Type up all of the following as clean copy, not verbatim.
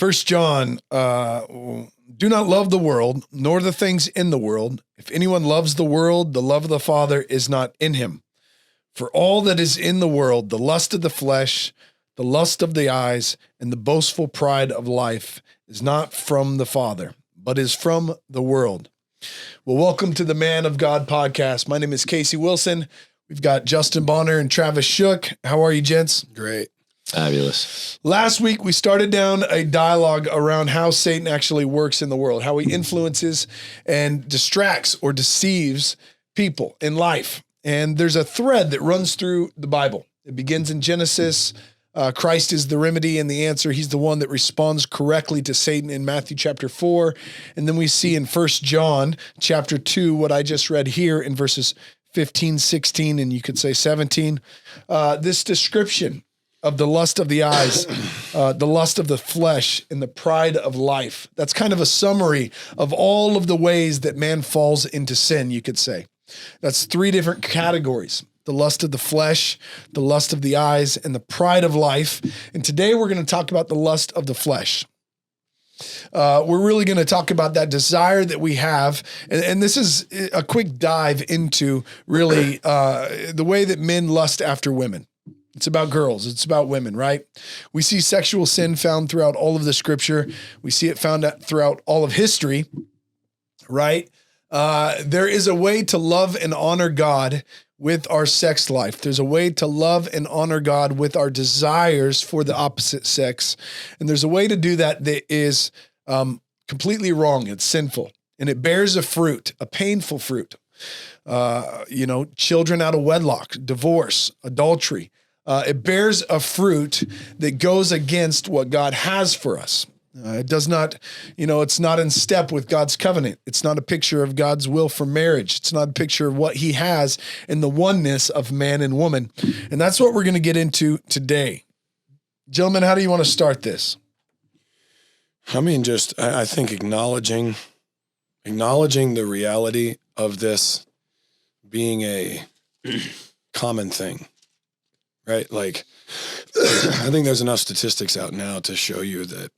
First John, do not love the world, nor the things in the world. If anyone loves the world, the love of the Father is not in him. For all that is in the world, the lust of the flesh, the lust of the eyes, and the boastful pride of life is not from the Father, but is from the world. Well, welcome to the Man of God podcast. My name is Casey Wilson. We've got Justin Bonner and Travis Shook. How are you, gents? Great. Fabulous. Last week, we started down a dialogue around how Satan actually works in the world, how he influences and distracts or deceives people in life. And there's a thread that runs through the Bible. It begins in Genesis. Christ is the remedy and the answer. He's the one that responds correctly to Satan in Matthew chapter 4. And then we see in 1 John chapter 2, what I just read here in verses 15, 16, and you could say 17, this description of the lust of the eyes, the lust of the flesh, and the pride of life. That's kind of a summary of all of the ways that man falls into sin, you could say. That's three different categories: the lust of the flesh, the lust of the eyes, and the pride of life. And today we're going to talk about the lust of the flesh. We're really going to talk about that desire that we have. And this is a quick dive into really the way that men lust after women. It's about girls. It's about women, right? We see sexual sin found throughout all of the scripture. We see it found throughout all of history, right? There is a way to love and honor God with our sex life. There's a way to love and honor God with our desires for the opposite sex. And there's a way to do that is completely wrong. It's sinful. And it bears a fruit, a painful fruit. Children out of wedlock, divorce, adultery. It bears a fruit that goes against what God has for us. It does not, it's not in step with God's covenant. It's not a picture of God's will for marriage. It's not a picture of what he has in the oneness of man and woman. And that's what we're going to get into today. Gentlemen, how do you want to start this? I mean, I think acknowledging the reality of this being a common thing, right? Like, I think there's enough statistics out now to show you that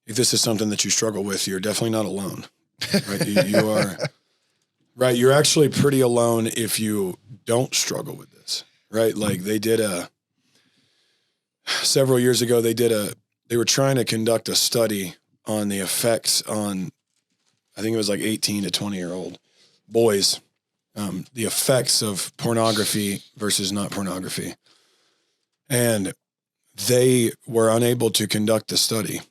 if this is something that you struggle with, you're definitely not alone, right? You are, right? You're actually pretty alone if you don't struggle with this, right? Like several years ago, they were trying to conduct a study on the effects on, I think it was like 18 to 20-year-old boys, the effects of pornography versus not pornography. And they were unable to conduct the study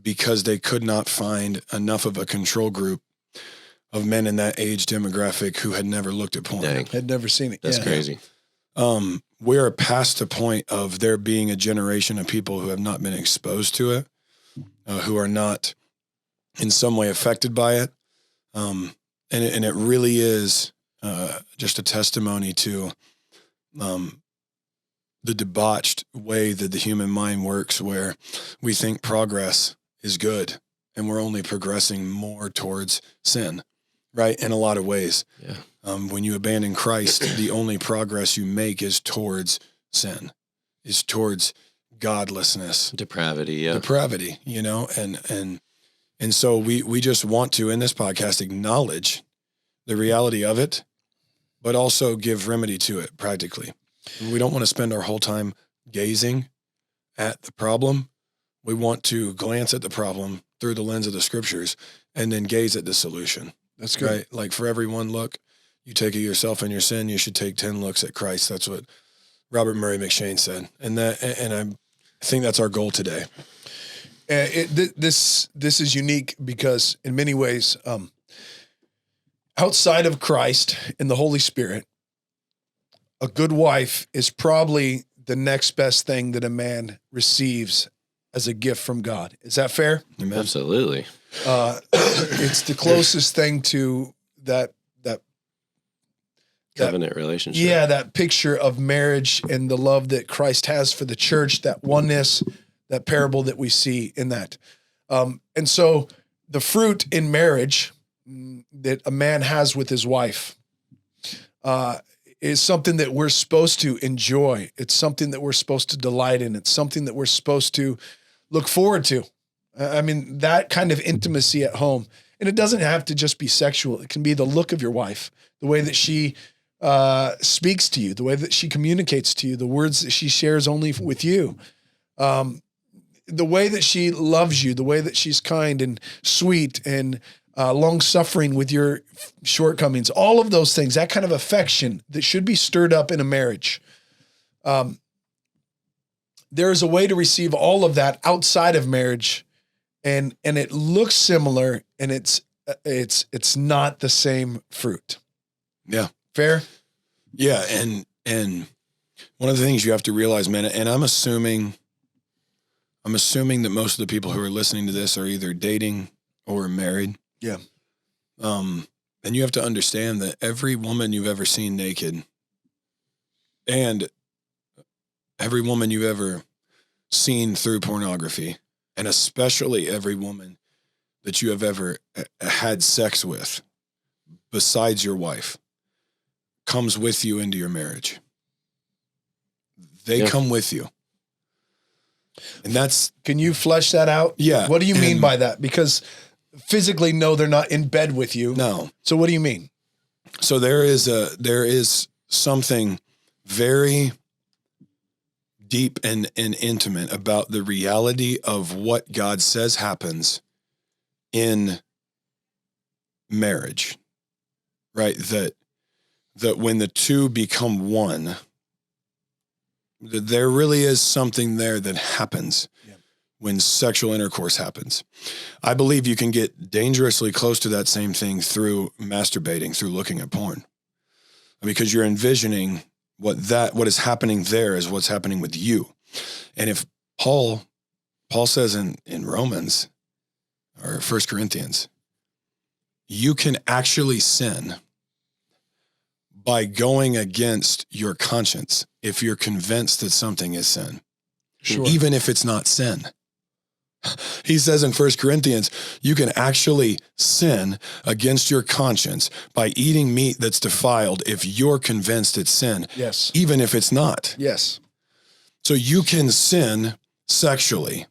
because they could not find enough of a control group of men in that age demographic who had never looked at porn. Dang. Had never seen it. That's crazy. We're past the point of there being a generation of people who have not been exposed to it, who are not in some way affected by it. And it really is just a testimony to the debauched way that the human mind works, where we think progress is good and we're only progressing more towards sin, right? In a lot of ways. Yeah. When you abandon Christ, the only progress you make is towards sin, is towards godlessness. Depravity, yeah. Depravity, and so we just want to, in this podcast, acknowledge the reality of it, but also give remedy to it practically. We don't want to spend our whole time gazing at the problem. We want to glance at the problem through the lens of the scriptures and then gaze at the solution. That's good. Right? Like for every one look you take at yourself and your sin, you should take 10 looks at Christ. That's what Robert Murray McShane said. And I think that's our goal today. This is unique because in many ways, outside of Christ and the Holy Spirit, a good wife is probably the next best thing that a man receives as a gift from God. Is that fair? Amen. Absolutely. It's the closest thing to that Covenant relationship. Yeah, that picture of marriage and the love that Christ has for the church, that oneness, that parable that we see in that. And so the fruit in marriage that a man has with his wife is something that we're supposed to enjoy. It's something that we're supposed to delight in. It's something that we're supposed to look forward to. I mean, that kind of intimacy at home. And it doesn't have to just be sexual. It can be the look of your wife, the way that she speaks to you, the way that she communicates to you, the words that she shares only with you, the way that she loves you, the way that she's kind and sweet and long-suffering with your shortcomings, all of those things, that kind of affection that should be stirred up in a marriage. There is a way to receive all of that outside of marriage, and it looks similar, and it's not the same fruit. Yeah. Fair? Yeah, and one of the things you have to realize, man, and I'm assuming that most of the people who are listening to this are either dating or married. Yeah. And you have to understand that every woman you've ever seen naked and every woman you've ever seen through pornography, and especially every woman that you have ever had sex with besides your wife, comes with you into your marriage. They come with you. And that's... Can you flesh that out? Yeah. What do you mean by that? Because physically, no, they're not in bed with you. No. So what do you mean? So there is something very deep and intimate about the reality of what God says happens in marriage, right? That when the two become one, that there really is something there that happens when sexual intercourse happens. I believe you can get dangerously close to that same thing through masturbating, through looking at porn, because you're envisioning what is happening there is what's happening with you. And if Paul says in Romans or 1 Corinthians, you can actually sin by going against your conscience if you're convinced that something is sin, even if it's not sin. He says in 1 Corinthians, you can actually sin against your conscience by eating meat that's defiled if you're convinced it's sin, Yes. even if it's not. Yes. So you can sin sexually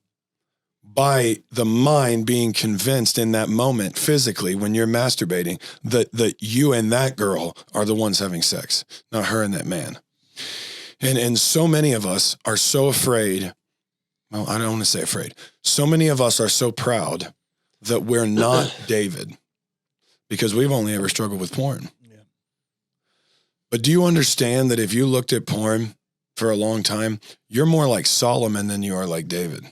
by the mind being convinced in that moment physically when you're masturbating that you and that girl are the ones having sex, not her and that man. And so many of us are so afraid. Well, I don't want to say afraid. So many of us are so proud that we're not David because we've only ever struggled with porn. Yeah. But do you understand that if you looked at porn for a long time, you're more like Solomon than you are like David?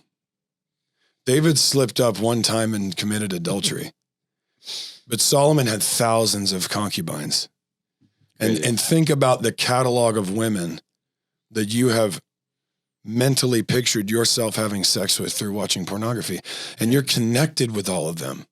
David slipped up one time and committed adultery, but Solomon had thousands of concubines. And think about the catalog of women that you have mentally pictured yourself having sex with through watching pornography. And you're connected with all of them.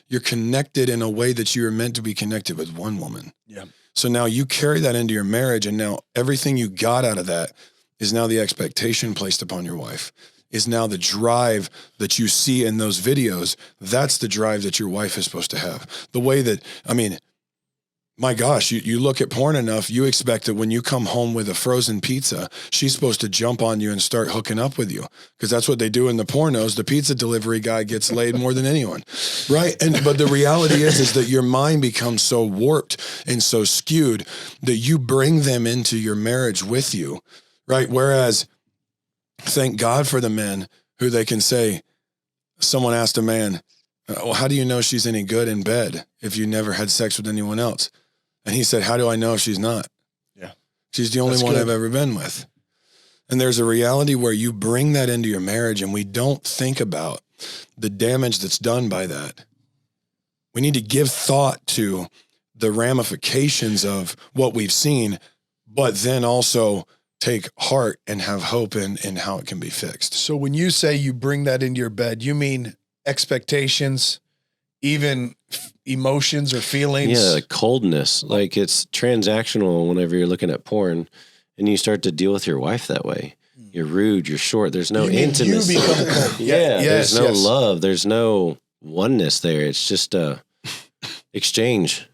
You're connected in a way that you are meant to be connected with one woman. Yeah. So now you carry that into your marriage, and now everything you got out of that is now the expectation placed upon your wife, is now the drive that you see in those videos. That's the drive that your wife is supposed to have. The way that, I mean, my gosh, you look at porn enough, you expect that when you come home with a frozen pizza, she's supposed to jump on you and start hooking up with you, because that's what they do in the pornos. The pizza delivery guy gets laid more than anyone, right? But the reality is that your mind becomes so warped and so skewed that you bring them into your marriage with you, right? Whereas, thank God for the men who they can say, someone asked a man, well, how do you know she's any good in bed if you never had sex with anyone else? And he said, how do I know if she's not? Yeah. She's the only one I've ever been with. And there's a reality where you bring that into your marriage, and we don't think about the damage that's done by that. We need to give thought to the ramifications of what we've seen, but then also take heart and have hope in how it can be fixed. So when you say you bring that into your bed, you mean expectations, even emotions or feelings? Yeah, like coldness. Like it's transactional whenever you're looking at porn and you start to deal with your wife that way. You're rude, you're short. There's no intimacy. You become cold. Yeah, yes, there's no love. There's no oneness there. It's just exchange,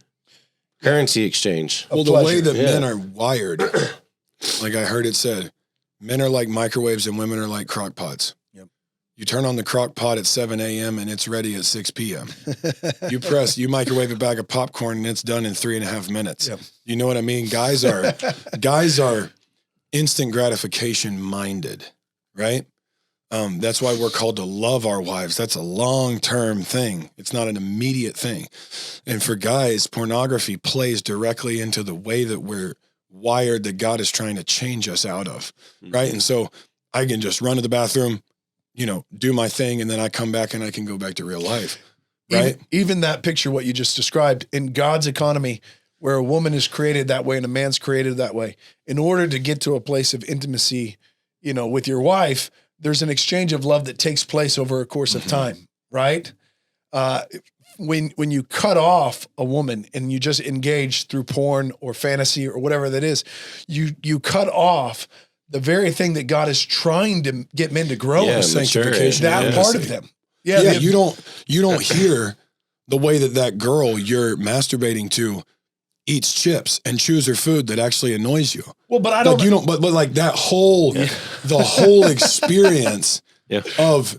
currency exchange. Well, the way that men are wired, like I heard it said, men are like microwaves and women are like crock pots. Yep. You turn on the crock pot at 7 a.m. and it's ready at 6 p.m. You microwave a bag of popcorn and it's done in 3.5 minutes. Yep. You know what I mean? Guys are instant gratification minded, right? That's why we're called to love our wives. That's a long-term thing. It's not an immediate thing. And for guys, pornography plays directly into the way that we're wired, that God is trying to change us out of, right? And so I can just run to the bathroom, do my thing, and then I come back and I can go back to real life, right? Even that picture, what you just described, in God's economy, where a woman is created that way and a man's created that way, in order to get to a place of intimacy, with your wife, there's an exchange of love that takes place over a course of time, right? When you cut off a woman and you just engage through porn or fantasy or whatever that is, you cut off the very thing that God is trying to get men to grow in, sanctification, that part of them. You don't hear the way that girl you're masturbating to eats chips and chews her food that actually annoys you. Well, but I don't. But like that whole, the whole experience of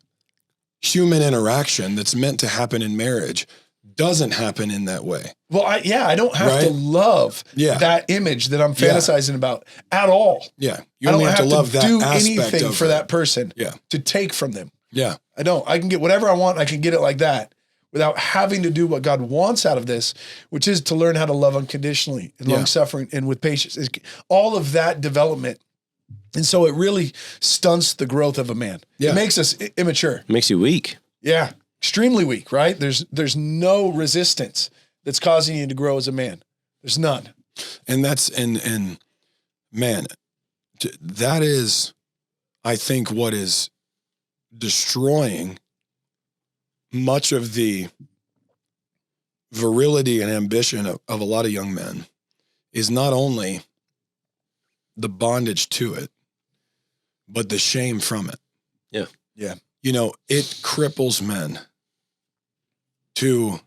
human interaction that's meant to happen in marriage doesn't happen in that way. Well, I don't have to love that image that I'm fantasizing about at all. Yeah, you only have to love that do aspect anything of for it. that person. To take from them. Yeah, I don't. I can get whatever I want. I can get it like that, without having to do what God wants out of this, which is to learn how to love unconditionally and long suffering and with patience. All of that development. And so it really stunts the growth of a man. Yeah. It makes us immature. Makes you weak. Yeah. Extremely weak, right? There's no resistance that's causing you to grow as a man. There's none. And and man, that is, I think, what is destroying much of the virility and ambition of a lot of young men is not only the bondage to it, but the shame from it. Yeah. Yeah. It cripples men to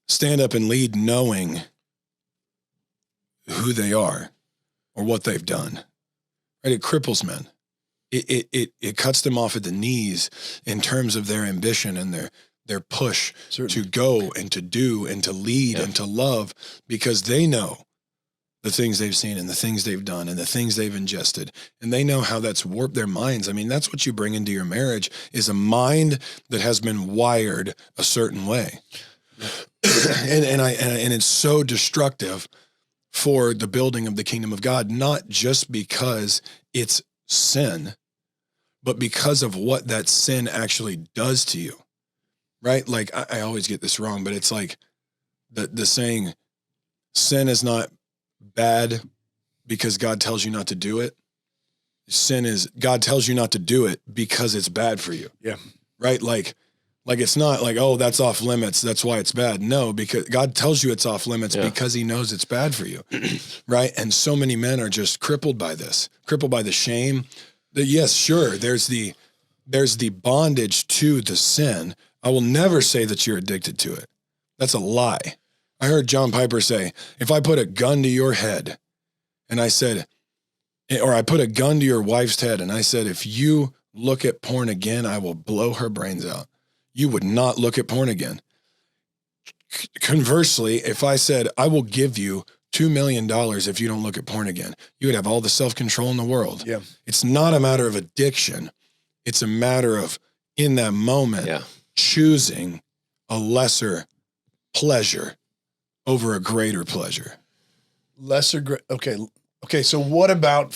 stand up and lead knowing who they are or what they've done. Right? It cripples men. It cuts them off at the knees in terms of their ambition and their push to go and to do and to lead and to love, because they know the things they've seen and the things they've done and the things they've ingested. And they know how that's warped their minds. I mean, that's what you bring into your marriage, is a mind that has been wired a certain way. and it's so destructive for the building of the kingdom of God, not just because it's sin, but because of what that sin actually does to you, right? Like, I always get this wrong, but it's like the saying, sin is not bad because God tells you not to do it. Sin is God tells you not to do it because it's bad for you. Yeah. Right? Like it's not like, oh, that's off limits, that's why it's bad. No, because God tells you it's off limits because he knows it's bad for you. Right? And so many men are just crippled by this, crippled by the shame. Yes, sure, there's the bondage to the sin. I will never say that you're addicted to it. That's a lie. I heard John Piper say, if I put a gun to your head and I said, or I put a gun to your wife's head and I said, if you look at porn again, I will blow her brains out. You would not look at porn again. Conversely, if I said, I will give you $2 million if you don't look at porn again, you would have all the self-control in the world. Yeah. It's not a matter of addiction. It's a matter of, in that moment, choosing a lesser pleasure over a greater pleasure. Okay. So what about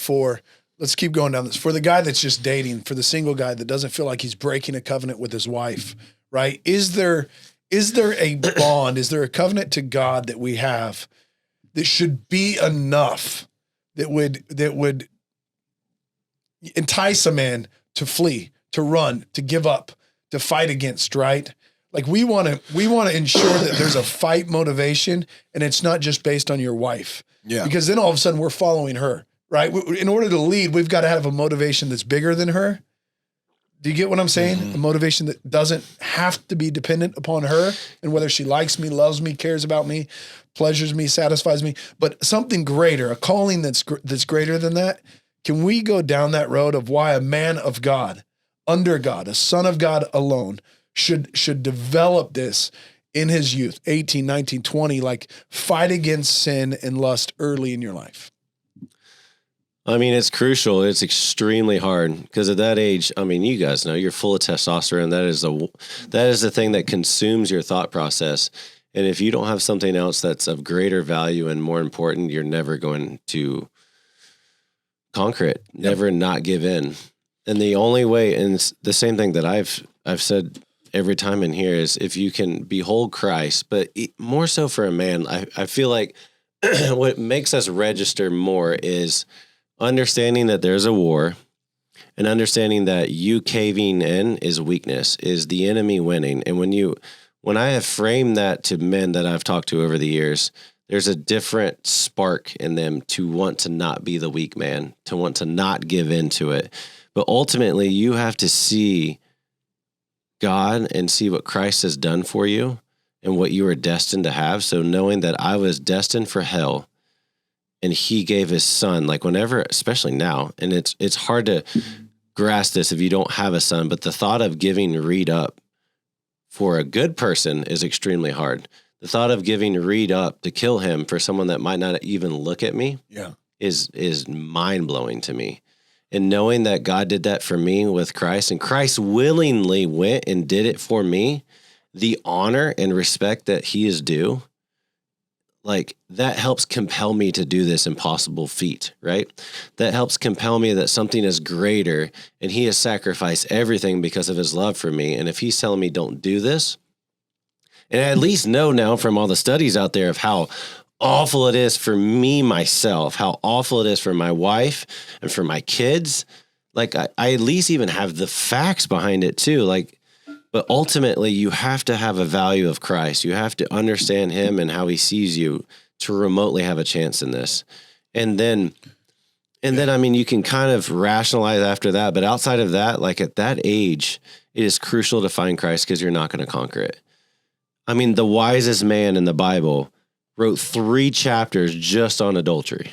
let's keep going down this, for the guy that's just dating, for the single guy that doesn't feel like he's breaking a covenant with his wife, right? Is there a bond? Is there a covenant to God that we have that should be enough that would entice a man to flee, to run, to give up, to fight against, right? Like we want to ensure that there's a fight motivation and it's not just based on your wife. Yeah. Because then all of a sudden we're following her, right? In order to lead, we've got to have a motivation that's bigger than her. Do you get what I'm saying? Mm-hmm. A motivation that doesn't have to be dependent upon her and whether she likes me, loves me, cares about me, pleasures me, satisfies me, but something greater, a calling that's greater than that. Can we go down that road of why a man of God under God, a son of God alone, should develop this in his youth, 18, 19, 20, like fight against sin and lust early in your life? I mean, it's crucial. It's extremely hard because at that age, I mean, you guys know you're full of testosterone. That is the thing that consumes your thought process. And if you don't have something else that's of greater value and more important, you're never going to conquer it, never not give in. And the only way, and it's the same thing that I've said every time in here, is if you can behold Christ, but more so for a man, I feel like what makes us register more is understanding that there's a war and understanding that you caving in is weakness, is the enemy winning. And when I have framed that to men that I've talked to over the years, there's a different spark in them to want to not be the weak man, to want to not give in to it. But ultimately, you have to see God and see what Christ has done for you and what you are destined to have. So knowing that I was destined for hell, and he gave his son, like whenever, especially now, and it's hard to grasp this if you don't have a son, but the thought of giving Reed up for a good person is extremely hard. The thought of giving Reed up to kill him for someone that might not even look at me is mind-blowing to me. And knowing that God did that for me with Christ, and Christ willingly went and did it for me, the honor and respect that he is due, like that helps compel me to do this impossible feat, right? That helps compel me that something is greater, and he has sacrificed everything because of his love for me. And if he's telling me don't do this, and I at least know now from all the studies out there of how awful it is for me, myself, how awful it is for my wife and for my kids. Like I at least even have the facts behind it too. Like, but ultimately you have to have a value of Christ. You have to understand him and how he sees you to remotely have a chance in this. And then, I mean, you can kind of rationalize after that, but outside of that, like at that age, it is crucial to find Christ because you're not going to conquer it. I mean, the wisest man in the Bible wrote 3 chapters just on adultery.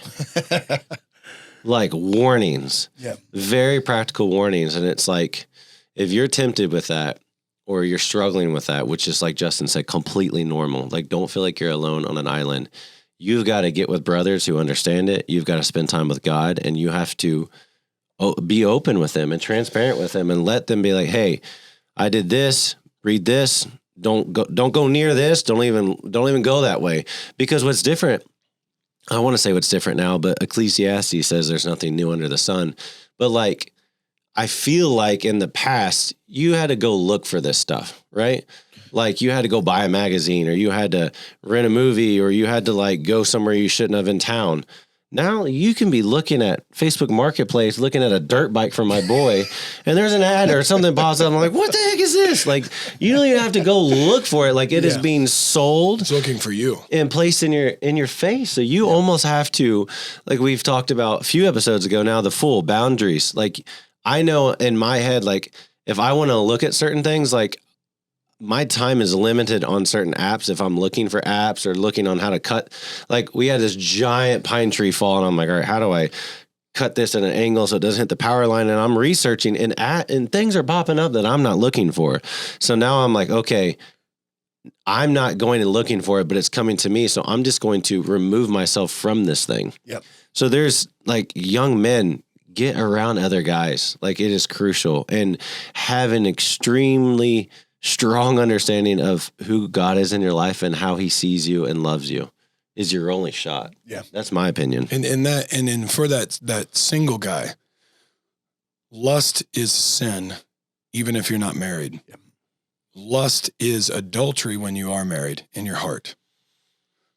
Like warnings, very practical warnings. And it's like, if you're tempted with that, or you're struggling with that, which is like Justin said, completely normal. Like, don't feel like you're alone on an island. You've got to get with brothers who understand it. You've got to spend time with God, and you have to be open with them and transparent with them and let them be like, hey, I did this, read this. Don't go near this. Don't even go that way. Because what's different, I want to say what's different now, but Ecclesiastes says there's nothing new under the sun. But like, I feel like in the past, you had to go look for this stuff, right? Like you had to go buy a magazine, or you had to rent a movie, or you had to like go somewhere you shouldn't have in town. Now you can be looking at Facebook Marketplace, looking at a dirt bike for my boy, and there's an ad or something pops up. I'm like, what the heck is this? Like, you don't even have to go look for it. Like it is being sold. It's looking for you and placed in your face. So you almost have to, like we've talked about a few episodes ago now, the full boundaries. Like I know in my head, like if I want to look at certain things, like my time is limited on certain apps. If I'm looking for apps or looking on how to cut, like we had this giant pine tree fall, and I'm like, all right, how do I cut this at an angle so it doesn't hit the power line? And I'm researching, and things are popping up that I'm not looking for. So now I'm like, okay, I'm not going and looking for it, but it's coming to me. So I'm just going to remove myself from this thing. Yep. So there's like young men, get around other guys. Like it is crucial, and have an extremely strong understanding of who God is in your life and how he sees you and loves you is your only shot. Yeah. That's my opinion. And for that single guy, lust is sin, even if you're not married. Yep. Lust is adultery when you are married in your heart.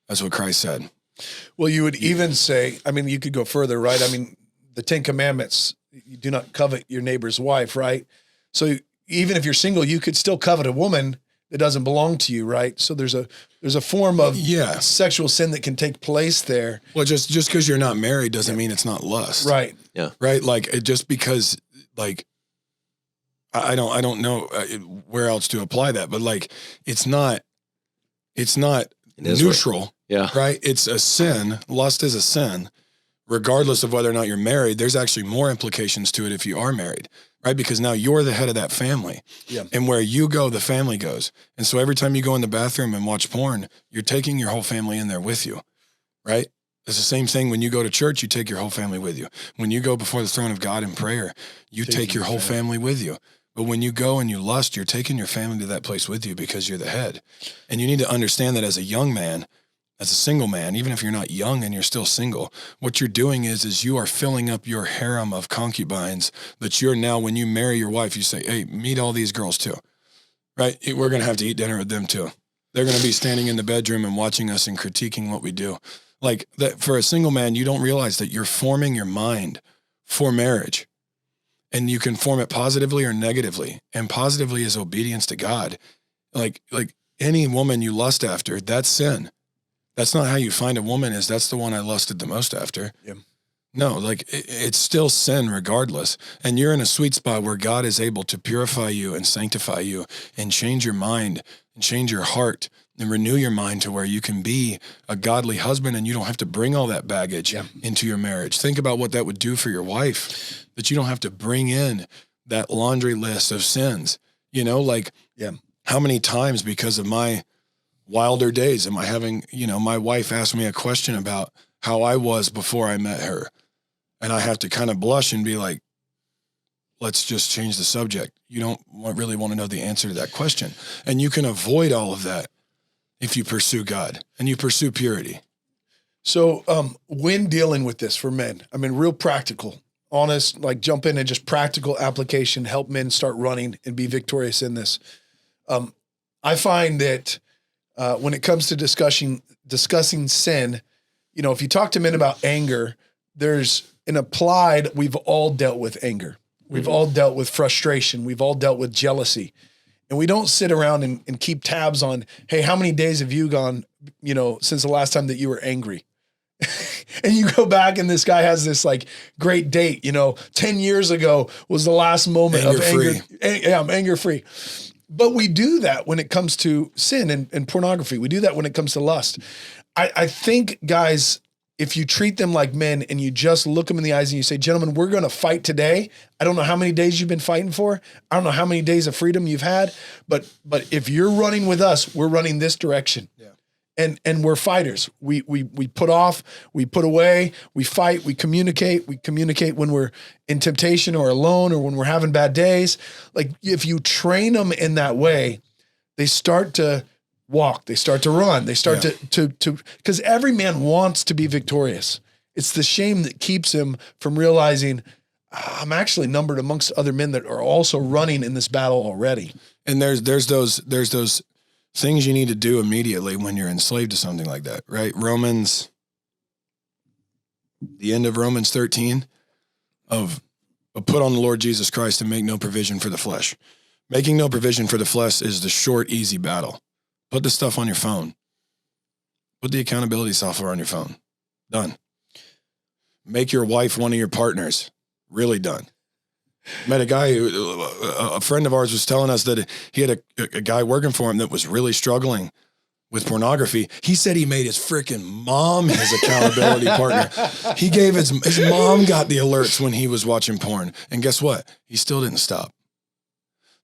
That's what Christ said. Well, you would even say, I mean, you could go further, right? I mean, the 10 Commandments, you do not covet your neighbor's wife, right? So even if you're single, you could still covet a woman that doesn't belong to you, right? So there's a form of sexual sin that can take place there. Well, just because you're not married doesn't mean it's not lust. Right. Yeah. Right. Like just because like, I don't know where else to apply that, but like, it's not neutral. Yeah. Right. It's a sin. Lust is a sin. regardless of whether or not you're married, there's actually more implications to it if you are married, right? Because now you're the head of that family. Yeah. And where you go, the family goes. And so every time you go in the bathroom and watch porn, you're taking your whole family in there with you, right? It's the same thing when you go to church, you take your whole family with you. When you go before the throne of God in prayer, you take your whole family with you. But when you go and you lust, you're taking your family to that place with you because you're the head. And you need to understand that as a young man, as a single man, even if you're not young and you're still single, what you're doing is you are filling up your harem of concubines that you're now, when you marry your wife, you say, hey, meet all these girls too, right? We're going to have to eat dinner with them too. They're going to be standing in the bedroom and watching us and critiquing what we do. Like that, for a single man, you don't realize that you're forming your mind for marriage. And you can form it positively or negatively. And positively is obedience to God. Like any woman you lust after, that's sin. That's not how you find a woman is that's the one I lusted the most after. Yeah. No, like it's still sin regardless. And you're in a sweet spot where God is able to purify you and sanctify you and change your mind and change your heart and renew your mind to where you can be a godly husband and you don't have to bring all that baggage into your marriage. Think about what that would do for your wife, that you don't have to bring in that laundry list of sins, how many times because of my wilder days am I having, my wife asked me a question about how I was before I met her. And I have to kind of blush and be like, let's just change the subject. You don't really want to know the answer to that question. And you can avoid all of that if you pursue God and you pursue purity. So when dealing with this for men, I mean, real practical, honest, like jump in and just practical application, help men start running and be victorious in this. I find that when it comes to discussing sin, if you talk to men about anger, there's an applied, we've all dealt with anger. We've all dealt with frustration. We've all dealt with jealousy. And we don't sit around and keep tabs on, hey, how many days have you gone, since the last time that you were angry? And you go back and this guy has this like great date, 10 years ago was the last moment of anger. Yeah, I'm anger free. But we do that when it comes to sin and pornography. We do that when it comes to lust. I think, guys, if you treat them like men and you just look them in the eyes and you say, gentlemen, we're going to fight today. I don't know how many days you've been fighting for. I don't know how many days of freedom you've had, but if you're running with us, we're running this direction. Yeah. And we're fighters. We put off, we put away, we fight, we communicate when we're in temptation or alone or when we're having bad days. Like if you train them in that way, they start to walk, they start to run, they start to because every man wants to be victorious. It's the shame that keeps him from realizing I'm actually numbered amongst other men that are also running in this battle already. And there's those things you need to do immediately when you're enslaved to something like that, right? The end of Romans 13 of put on the Lord Jesus Christ and make no provision for the flesh. Making no provision for the flesh is the short, easy battle. Put the stuff on your phone. Put the accountability software on your phone. Done. Make your wife one of your partners. Really done. Met a guy, a friend of ours was telling us that he had a guy working for him that was really struggling with pornography. He said he made his freaking mom his accountability partner. He gave his mom got the alerts when he was watching porn. And guess what? He still didn't stop.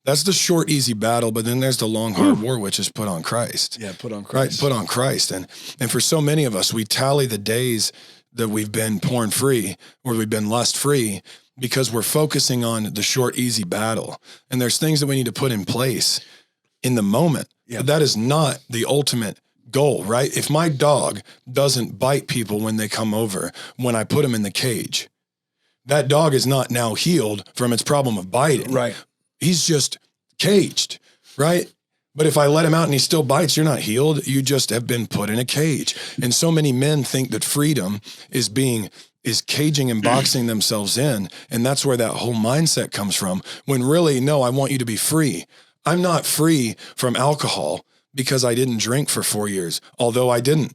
That's the short, easy battle. But then there's the long, hard war, which is put on Christ. Yeah, put on Christ. Right, put on Christ. And for so many of us, we tally the days that we've been porn free or we've been lust free because we're focusing on the short, easy battle. And there's things that we need to put in place in the moment. Yeah. But that is not the ultimate goal, right? If my dog doesn't bite people when they come over, when I put him in the cage, that dog is not now healed from its problem of biting. Right. He's just caged, right? But if I let him out and he still bites, you're not healed. You just have been put in a cage. And so many men think that freedom is caging and boxing themselves in. And that's where that whole mindset comes from. When really, no, I want you to be free. I'm not free from alcohol because I didn't drink for 4 years, although I didn't.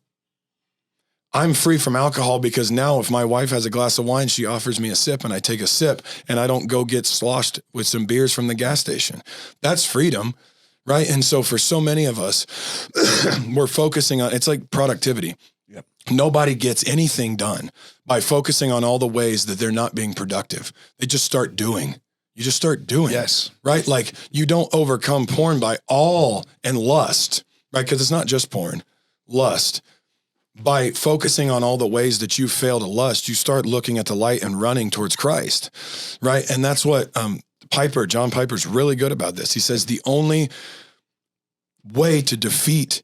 I'm free from alcohol because now if my wife has a glass of wine, she offers me a sip and I take a sip and I don't go get sloshed with some beers from the gas station. That's freedom, right? And so for so many of us, we're focusing on, it's like productivity. Yep. Nobody gets anything done by focusing on all the ways that they're not being productive. They just start doing. You just start doing. Yes. Right? Like you don't overcome porn by all and lust, right? Because it's not just porn, lust. By focusing on all the ways that you fail to lust, you start looking at the light and running towards Christ, right? And that's what John Piper's really good about this. He says the only way to defeat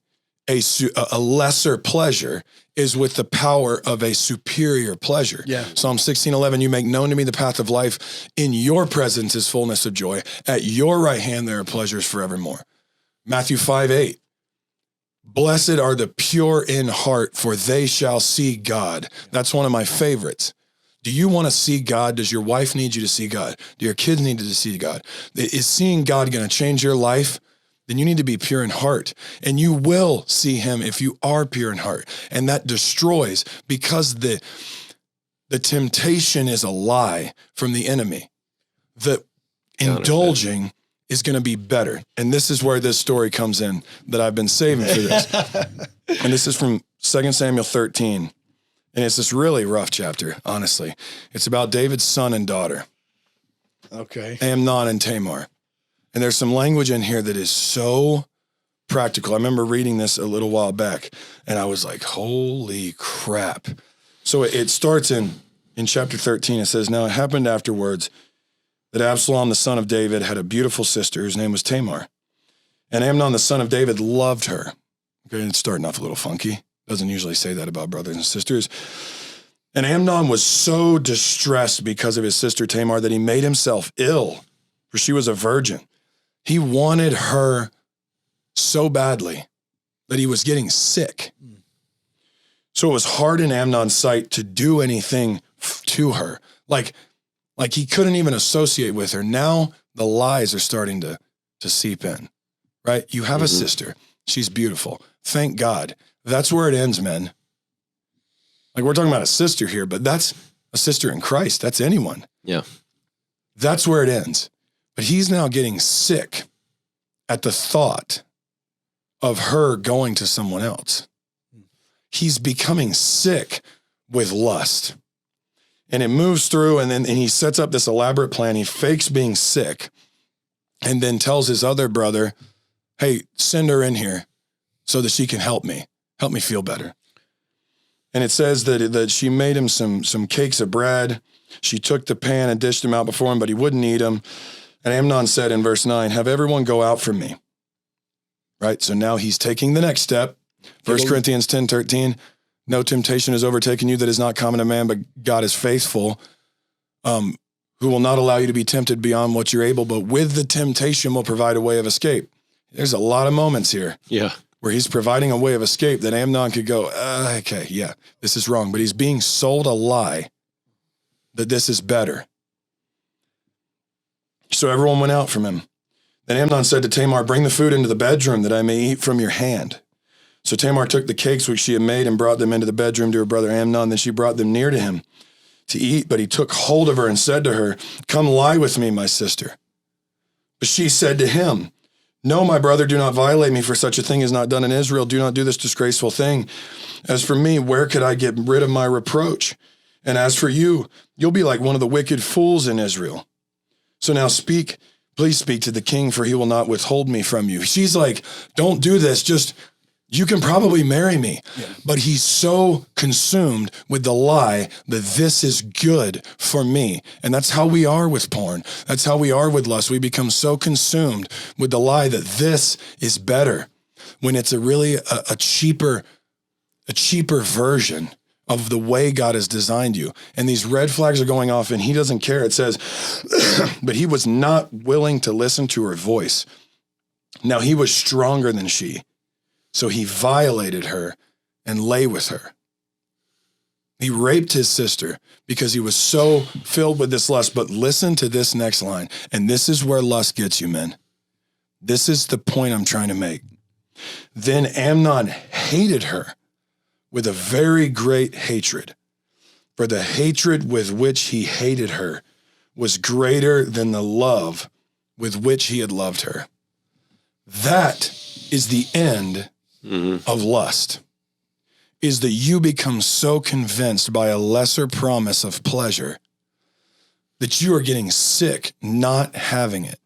a lesser pleasure is with the power of a superior pleasure. Yeah. Psalm 16:11, you make known to me the path of life. In your presence is fullness of joy. At your right hand there are pleasures forevermore. Matthew 5:8, blessed are the pure in heart, for they shall see God. That's one of my favorites. Do you want to see God? Does your wife need you to see God? Do your kids need you to see God? Is seeing God going to change your life? Then you need to be pure in heart, and you will see him if you are pure in heart. And that destroys, because the temptation is a lie from the enemy. The indulging is going to be better. And this is where this story comes in that I've been saving for this. And this is from 2 Samuel 13. And it's this really rough chapter, honestly. It's about David's son and daughter. Okay. Amnon and Tamar. And there's some language in here that is so practical. I remember reading this a little while back, and I was like, holy crap. So it starts in chapter 13. It says, now it happened afterwards that Absalom, the son of David, had a beautiful sister whose name was Tamar. And Amnon, the son of David, loved her. Okay, it's starting off a little funky. Doesn't usually say that about brothers and sisters. And Amnon was so distressed because of his sister Tamar that he made himself ill, for she was a virgin. He wanted her so badly that he was getting sick. So it was hard in Amnon's sight to do anything to her. Like he couldn't even associate with her. Now the lies are starting to seep in, right? You have a sister. She's beautiful. Thank God. That's where it ends, men. Like we're talking about a sister here, but that's a sister in Christ. That's anyone. Yeah. That's where it ends. But he's now getting sick at the thought of her going to someone else. He's becoming sick with lust. And it moves through, and he sets up this elaborate plan. He fakes being sick and then tells his other brother, hey, send her in here so that she can help me feel better. And it says that she made him some cakes of bread. She took the pan and dished them out before him, but he wouldn't eat them. And Amnon said in verse 9, have everyone go out from me. Right? So now he's taking the next step. 1 Corinthians 10:13, no temptation has overtaken you that is not common to man, but God is faithful, who will not allow you to be tempted beyond what you're able, but with the temptation will provide a way of escape. There's a lot of moments here. Yeah. Where he's providing a way of escape that Amnon could go, okay, yeah, this is wrong. But he's being sold a lie that this is better. So everyone went out from him. Then Amnon said to Tamar, bring the food into the bedroom that I may eat from your hand. So Tamar took the cakes which she had made and brought them into the bedroom to her brother Amnon. Then she brought them near to him to eat, but he took hold of her and said to her, come lie with me, my sister. But she said to him, no, my brother, do not violate me, for such a thing is not done in Israel. Do not do this disgraceful thing. As for me, where could I get rid of my reproach? And as for you, you'll be like one of the wicked fools in Israel. So now please speak to the king, for he will not withhold me from you. She's like, don't do this. Just, you can probably marry me. Yeah. But he's so consumed with the lie that this is good for me. And that's how we are with porn. That's how we are with lust. We become so consumed with the lie that this is better, when it's a cheaper version of the way God has designed you. And these red flags are going off and he doesn't care. It says, but he was not willing to listen to her voice. Now he was stronger than she. So he violated her and lay with her. He raped his sister because he was so filled with this lust. But listen to this next line. And this is where lust gets you, men. This is the point I'm trying to make. Then Amnon hated her with a very great hatred, for the hatred with which he hated her was greater than the love with which he had loved her. That is the end of lust. is that you become so convinced by a lesser promise of pleasure that you are getting sick not having it.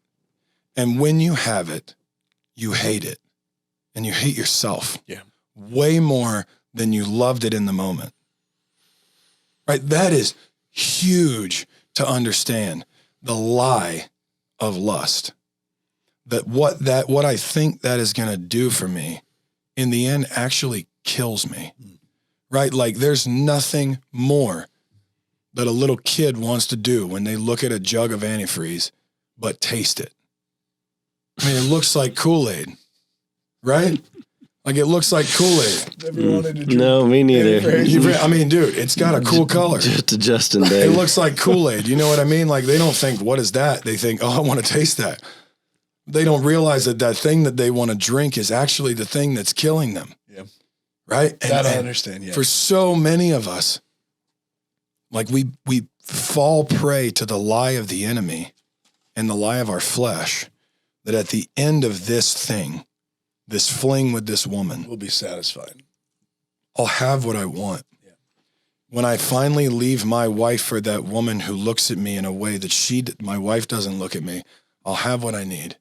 And when you have it, you hate it. And you hate yourself. Yeah. Way more than you loved it in the moment. Right? That is huge to understand. The lie of lust. That what I think that is going to do for me in the end actually kills me. Right? Like there's nothing more that a little kid wants to do when they look at a jug of antifreeze, but taste it. I mean, it looks like Kool-Aid, right? Like it looks like Kool-Aid. Never wanted to drink. No, me neither. I mean, dude, it's got a cool color. Just adjusting, It babe. looks like Kool-Aid. You know what I mean? Like they don't think, what is that? They think, oh, I want to taste that. They don't realize that that thing that they want to drink is actually the thing that's killing them. Yeah. Right? That I understand, yeah. For so many of us, like we fall prey to the lie of the enemy and the lie of our flesh that at the end of this thing, this fling with this woman, We'll be satisfied. I'll have what I want. Yeah. When I finally leave my wife for that woman who looks at me in a way that my wife doesn't look at me, I'll have what I need.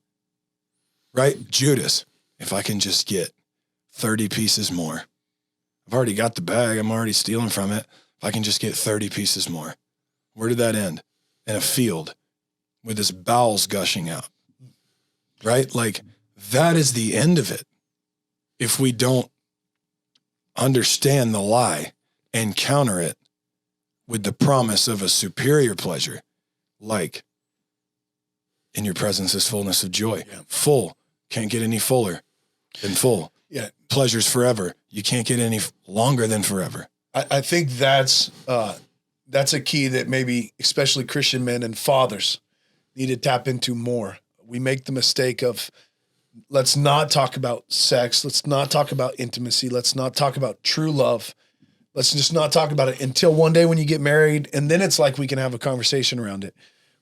Right? Judas, if I can just get 30 pieces more. I've already got the bag. I'm already stealing from it. If I can just get 30 pieces more. Where did that end? In a field with his bowels gushing out. Right? Like that is the end of it. If we don't understand the lie and counter it with the promise of a superior pleasure, like in your presence is fullness of joy. Yeah. Full. Can't get any fuller than full. Yeah. Pleasure's forever. You can't get any longer than forever. I think that's a key that maybe especially Christian men and fathers need to tap into more. We make the mistake of let's not talk about sex. Let's not talk about intimacy. Let's not talk about true love. Let's just not talk about it until one day when you get married. And then it's like we can have a conversation around it.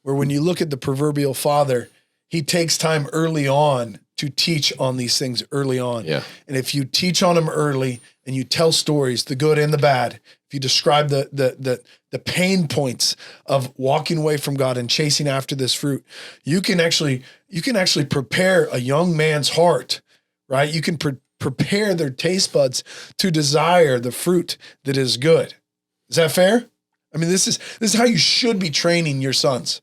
Where when you look at the proverbial father, he takes time early on to teach on these things early on. Yeah. And if you teach on them early and you tell stories, the good and the bad, if you describe the pain points of walking away from God and chasing after this fruit, you can actually prepare a young man's heart, right? You can prepare their taste buds to desire the fruit that is good. Is that fair? I mean, this is how you should be training your sons.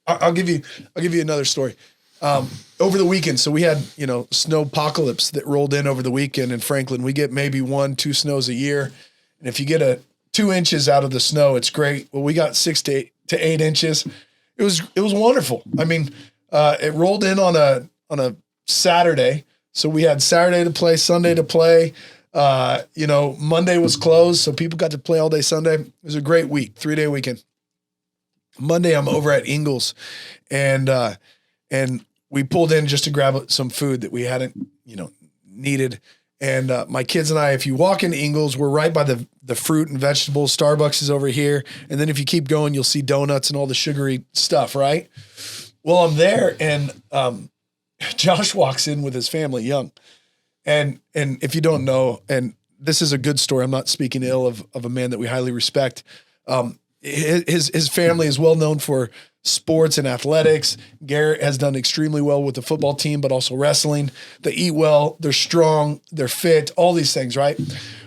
I'll give you another story. Over the weekend, so we had, snowpocalypse that rolled in over the weekend in Franklin. We get maybe 1-2 snows a year. And if you get 2 inches out of the snow, it's great. Well, we got 6 to 8 inches. It was wonderful. I mean, it rolled in on a Saturday. So we had Saturday to play, Sunday to play. Monday was closed. So people got to play all day Sunday. It was a great week, 3-day weekend. Monday, I'm over at Ingles and we pulled in just to grab some food that we hadn't, needed. And my kids and I, if you walk into Ingles, we're right by the fruit and vegetables. Starbucks is over here. And then if you keep going, you'll see donuts and all the sugary stuff, right? Well, I'm there and Josh walks in with his family, young. And if you don't know, and this is a good story, I'm not speaking ill of a man that we highly respect. His family is well known for sports and athletics. Garrett has done extremely well with the football team, but also wrestling. They eat well, they're strong, they're fit, all these things, right?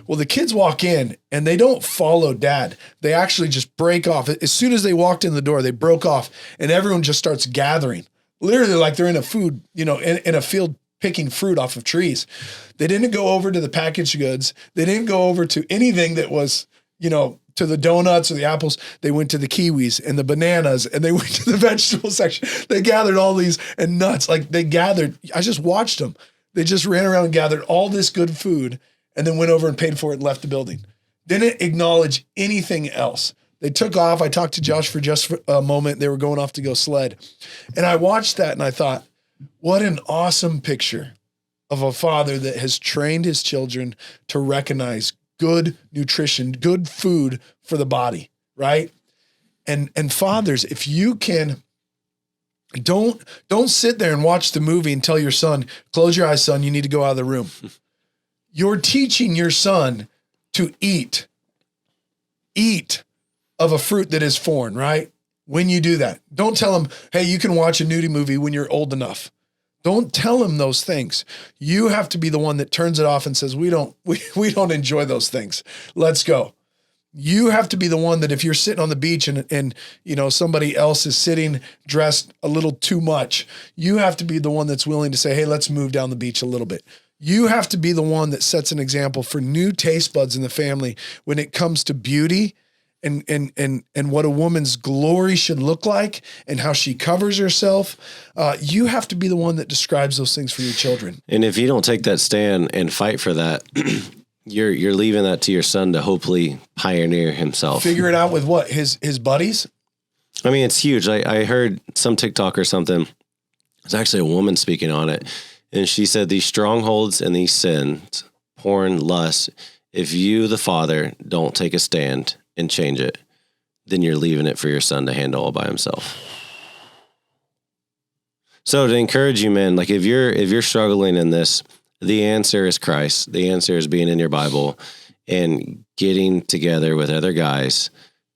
Well, the kids walk in and they don't follow dad. They actually just break off. As soon as they walked in the door, they broke off and everyone just starts gathering. Literally like they're in a food, in a field picking fruit off of trees. They didn't go over to the packaged goods. They didn't go over to anything that was, to the donuts or the apples. They went to the kiwis and the bananas and they went to the vegetable section. They gathered all these and nuts. Like they gathered, I just watched them. They just ran around and gathered all this good food and then went over and paid for it and left the building. Didn't acknowledge anything else. They took off. I talked to Josh for just a moment. They were going off to go sled. And I watched that and I thought, what an awesome picture of a father that has trained his children to recognize good nutrition, good food for the body, right? And fathers, if you can, don't sit there and watch the movie and tell your son, close your eyes, son, you need to go out of the room. You're teaching your son to eat of a fruit that is foreign, right? When you do that, don't tell them, hey, you can watch a nudie movie when you're old enough. Don't tell them those things. You have to be the one that turns it off and says, we don't enjoy those things. Let's go. You have to be the one that if you're sitting on the beach and somebody else is sitting dressed a little too much, you have to be the one that's willing to say, hey, let's move down the beach a little bit. You have to be the one that sets an example for new taste buds in the family when it comes to beauty and what a woman's glory should look like and how she covers herself. You have to be the one that describes those things for your children. And if you don't take that stand and fight for that, you're leaving that to your son to hopefully pioneer himself. Figure it out with what? His buddies? I mean, it's huge. I heard some TikTok or something. It's actually a woman speaking on it. And she said these strongholds and these sins, porn, lust, if you, the father, don't take a stand and change it, then you're leaving it for your son to handle all by himself. So to encourage you, man, like if you're struggling in this, the answer is Christ. The answer is being in your Bible and getting together with other guys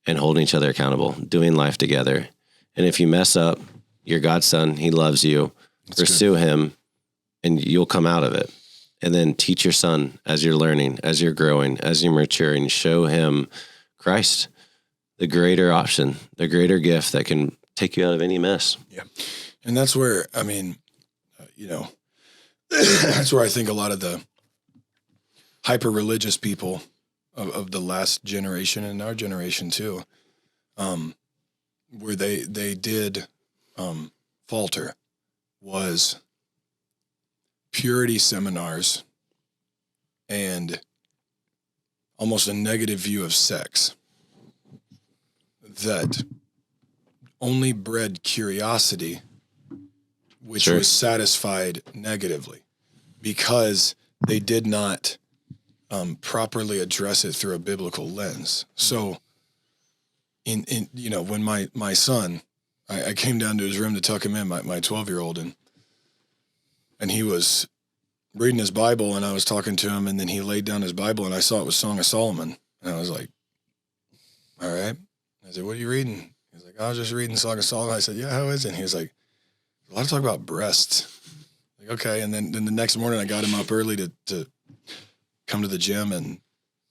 and holding each other accountable, doing life together. And if you mess up, you're God's son. He loves you. Pursue him and you'll come out of it. And then teach your son as you're learning, as you're growing, as you're maturing, show him Christ, the greater option, the greater gift that can take you out of any mess. Yeah. And that's where, I mean, that's where I think a lot of the hyper-religious people of the last generation and our generation too, where they did falter was purity seminars and almost a negative view of sex that only bred curiosity, which was satisfied negatively because they did not properly address it through a biblical lens. So in when my son, I came down to his room to tuck him in, my 12-year-old, and he was reading his Bible, and I was talking to him, and then he laid down his Bible, and I saw it was Song of Solomon. And I was like, all right. I said, what are you reading? He's like, I was just reading Song of Solomon. I said, yeah, how is it? And he was like, a lot of talk about breasts. Like, okay. And then the next morning I got him up early to come to the gym, and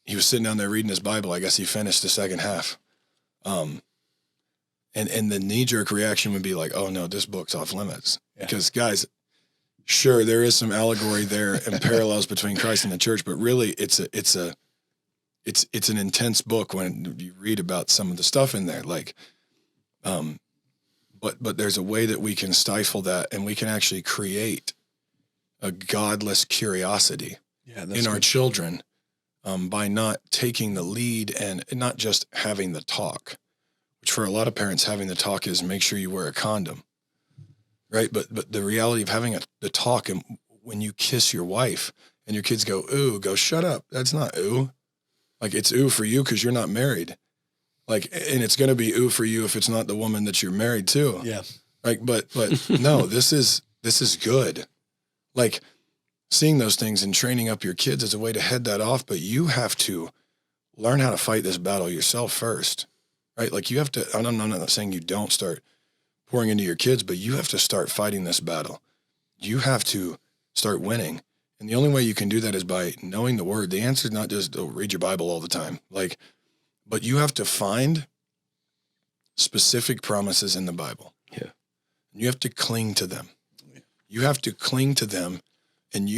he was sitting down there reading his Bible. I guess he finished the second half. And the knee-jerk reaction would be like, oh no, this book's off limits. Yeah. Because guys, sure, there is some allegory there and parallels between Christ and the church, but really it's an intense book when you read about some of the stuff in there. Like, but there's a way that we can stifle that, and we can actually create a godless curiosity in our children by not taking the lead and not just having the talk, which for a lot of parents, having the talk is make sure you wear a condom. Right. But the reality of having the talk, and when you kiss your wife and your kids go, ooh, go shut up. That's not ooh. Like, it's ooh for you because you're not married. Like, and it's going to be ooh for you if it's not the woman that you're married to. Yeah. Like, but no, this is good. Like, seeing those things and training up your kids is a way to head that off. But you have to learn how to fight this battle yourself first. Right. Like, you have to, I'm not saying you don't start pouring into your kids, but you have to start fighting this battle. You have to start winning. And the only way you can do that is by knowing the word. The answer is not just read your Bible all the time. But you have to find specific promises in the Bible. Yeah. You have to cling to them. You have to cling to them, and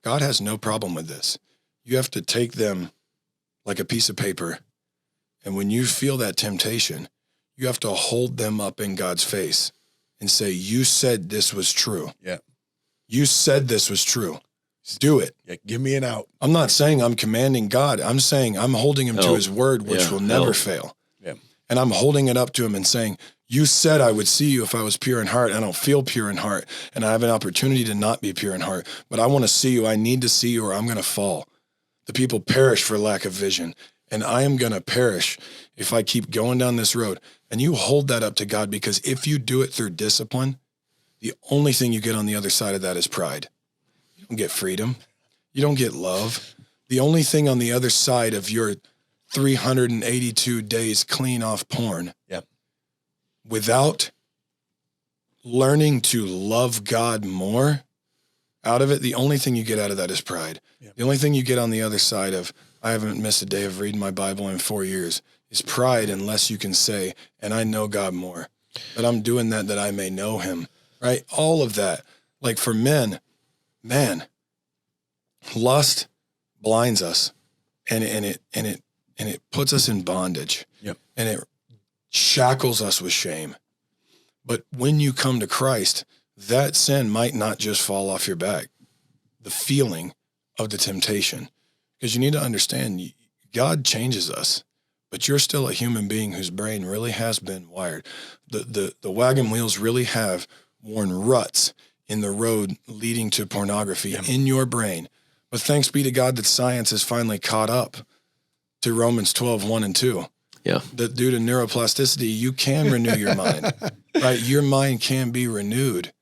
God has no problem with this. You have to take them like a piece of paper. And when you feel that temptation, you have to hold them up in God's face and say, you said this was true. Yeah. You said this was true. Do it. Yeah, give me an out. I'm not saying I'm commanding God. I'm saying I'm holding him to his word, which will never fail. Yeah. And I'm holding it up to him and saying, you said I would see you if I was pure in heart. I don't feel pure in heart, and I have an opportunity to not be pure in heart, but I want to see you. I need to see you, or I'm going to fall. The people perish for lack of vision, and I am going to perish if I keep going down this road. And you hold that up to God, because if you do it through discipline, the only thing you get on the other side of that is pride. You don't get freedom. You don't get love. The only thing on the other side of your 382 days clean off porn, Yep. without learning to love God more out of it, the only thing you get out of that is pride. Yep. The only thing you get on the other side of, I haven't missed a day of reading my Bible in 4 years, is pride, unless you can say, and I know God more, but I'm doing that I may know him, right? All of that. Like for men, man, lust blinds us and it puts us in bondage. Yep. And it shackles us with shame. But when you come to Christ, that sin might not just fall off your back. The feeling of the temptation, because you need to understand God changes us, but you're still a human being whose brain really has been wired. The wagon wheels really have worn ruts in the road leading to pornography in your brain. But thanks be to God that science has finally caught up to Romans 12:1-2. Yeah. That due to neuroplasticity, you can renew your mind, right? Your mind can be renewed,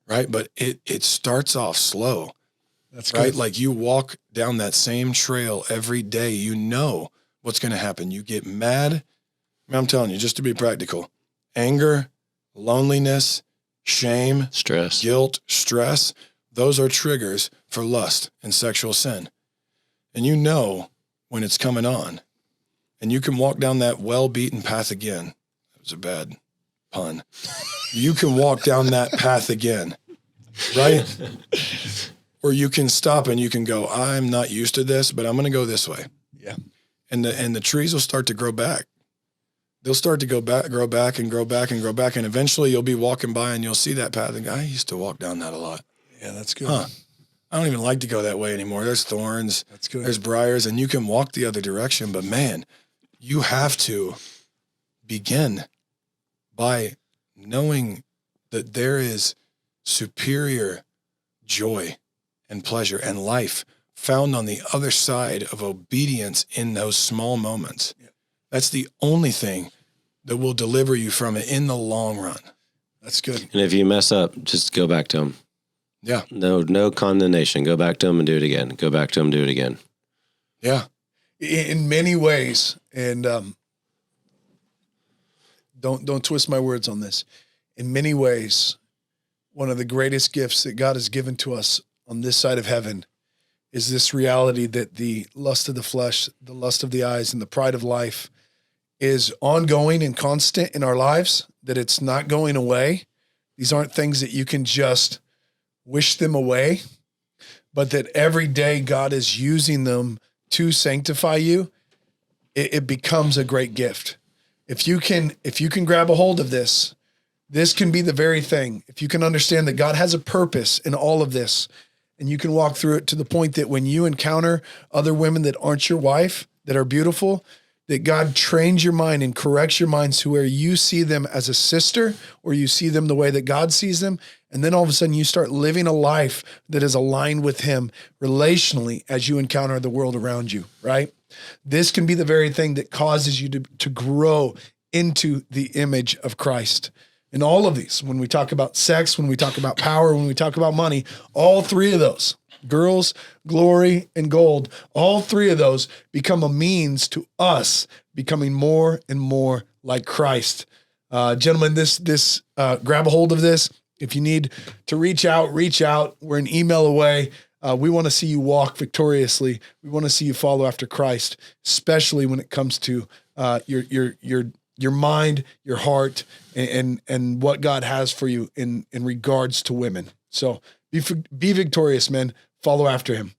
right? But it starts off slow. That's right. good. Like you walk down that same trail every day, you know what's going to happen. You get mad. I'm telling you, just to be practical, anger, loneliness, shame, Stress. guilt, stress, those are triggers for lust and sexual sin. And you know when it's coming on, and you can walk down that well-beaten path again. That was a bad pun. You can walk down that path again, right? Or you can stop and you can go, I'm not used to this, but I'm going to go this way. Yeah. And the trees will start to grow back. They'll start to grow back. And eventually you'll be walking by and you'll see that path and go, I used to walk down that a lot. Yeah, that's good. Huh. I don't even like to go that way anymore. There's thorns. That's good. There's briars, and you can walk the other direction. But man, you have to begin by knowing that there is superior joy and pleasure and life found on the other side of obedience in those small moments. Yeah. That's the only thing that will deliver you from it in the long run. That's good. And if you mess up, just go back to him. Yeah. No condemnation. Go back to him and do it again. Go back to him, do it again. Yeah. In many ways, and don't twist my words on this. In many ways, one of the greatest gifts that God has given to us on this side of heaven is this reality that the lust of the flesh, the lust of the eyes, and the pride of life is ongoing and constant in our lives, that it's not going away. These aren't things that you can just wish them away, but that every day God is using them to sanctify you. It becomes a great gift. If you can grab a hold of this can be the very thing. If you can understand that God has a purpose in all of this, and you can walk through it to the point that when you encounter other women that aren't your wife, that are beautiful, that God trains your mind and corrects your mind to where you see them as a sister, or you see them the way that God sees them. And then all of a sudden you start living a life that is aligned with him relationally as you encounter the world around you, right? This can be the very thing that causes you to grow into the image of Christ. And all of these, when we talk about sex, when we talk about power, when we talk about money, all three of those, girls, glory, and gold, all three of those become a means to us becoming more and more like Christ. Gentlemen, grab a hold of this. If you need to reach out. We're an email away. We want to see you walk victoriously. We want to see you follow after Christ, especially when it comes to your mind, your heart, and what God has for you in regards to women. So be victorious, men. Follow after him.